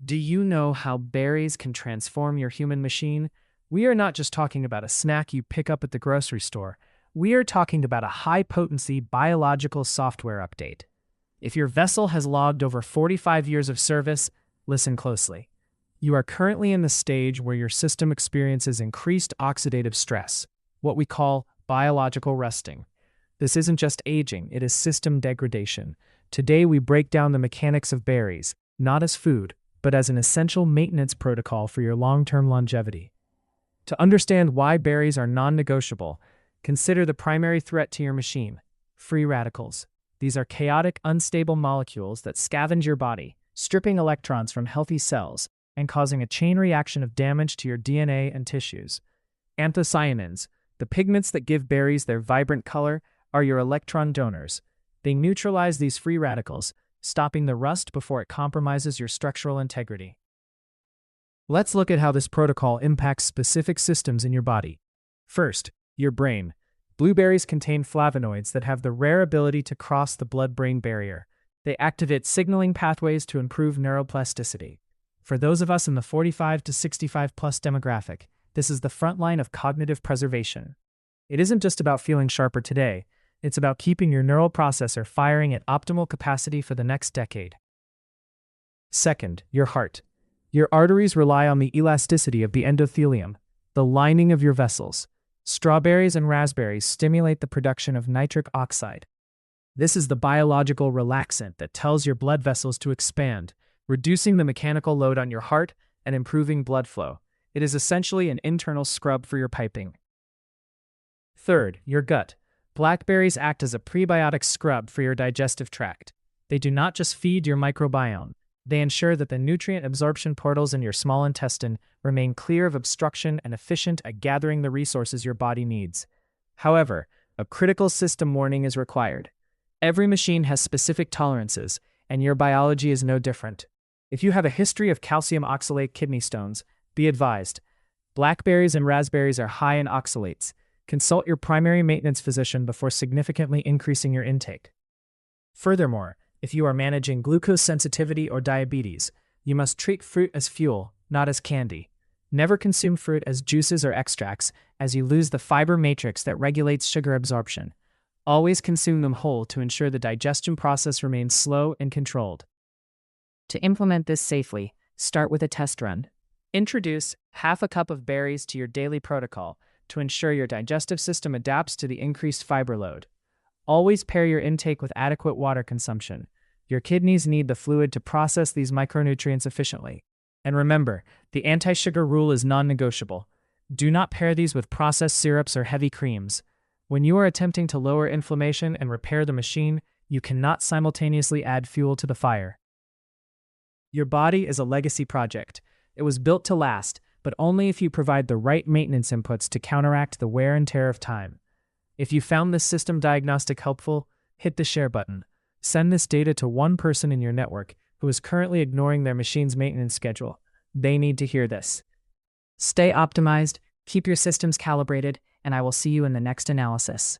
Do you know how berries can transform your human machine? We are not just talking about a snack you pick up at the grocery store. We are talking about a high-potency biological software update. If your vessel has logged over 45 years of service, listen closely. You are currently in the stage where your system experiences increased oxidative stress, what we call biological resting. This isn't just aging, it is system degradation. Today we break down the mechanics of berries, not as food, but as an essential maintenance protocol for your long-term longevity. To understand why berries are non-negotiable, consider the primary threat to your machine: free radicals. These are chaotic, unstable molecules that scavenge your body, stripping electrons from healthy cells and causing a chain reaction of damage to your DNA and tissues. Anthocyanins, the pigments that give berries their vibrant color, are your electron donors. They neutralize these free radicals, stopping the rust before it compromises your structural integrity. Let's look at how this protocol impacts specific systems in your body. First, your brain. Blueberries contain flavonoids that have the rare ability to cross the blood-brain barrier. They activate signaling pathways to improve neuroplasticity. For those of us in the 45 to 65 plus demographic, this is the front line of cognitive preservation. It isn't just about feeling sharper today, it's about keeping your neural processor firing at optimal capacity for the next decade. Second, your heart. Your arteries rely on the elasticity of the endothelium, the lining of your vessels. Strawberries and raspberries stimulate the production of nitric oxide. This is the biological relaxant that tells your blood vessels to expand, reducing the mechanical load on your heart and improving blood flow. It is essentially an internal scrub for your piping. Third, your gut. Blackberries act as a prebiotic scrub for your digestive tract. They do not just feed your microbiome, they ensure that the nutrient absorption portals in your small intestine remain clear of obstruction and efficient at gathering the resources your body needs. However, a critical system warning is required. Every machine has specific tolerances, and your biology is no different. If you have a history of calcium oxalate kidney stones, be advised. Blackberries and raspberries are high in oxalates. Consult your primary maintenance physician before significantly increasing your intake. Furthermore, if you are managing glucose sensitivity or diabetes, you must treat fruit as fuel, not as candy. Never consume fruit as juices or extracts, as you lose the fiber matrix that regulates sugar absorption. Always consume them whole to ensure the digestion process remains slow and controlled. To implement this safely, start with a test run. Introduce half a cup of berries to your daily protocol to ensure your digestive system adapts to the increased fiber load. Always pair your intake with adequate water consumption. Your kidneys need the fluid to process these micronutrients efficiently. And remember, the anti-sugar rule is non-negotiable. Do not pair these with processed syrups or heavy creams. When you are attempting to lower inflammation and repair the machine, you cannot simultaneously add fuel to the fire. Your body is a legacy project. It was built to last, but only if you provide the right maintenance inputs to counteract the wear and tear of time. If you found this system diagnostic helpful, hit the share button. Send this data to one person in your network who is currently ignoring their machine's maintenance schedule. They need to hear this. Stay optimized, keep your systems calibrated, and I will see you in the next analysis.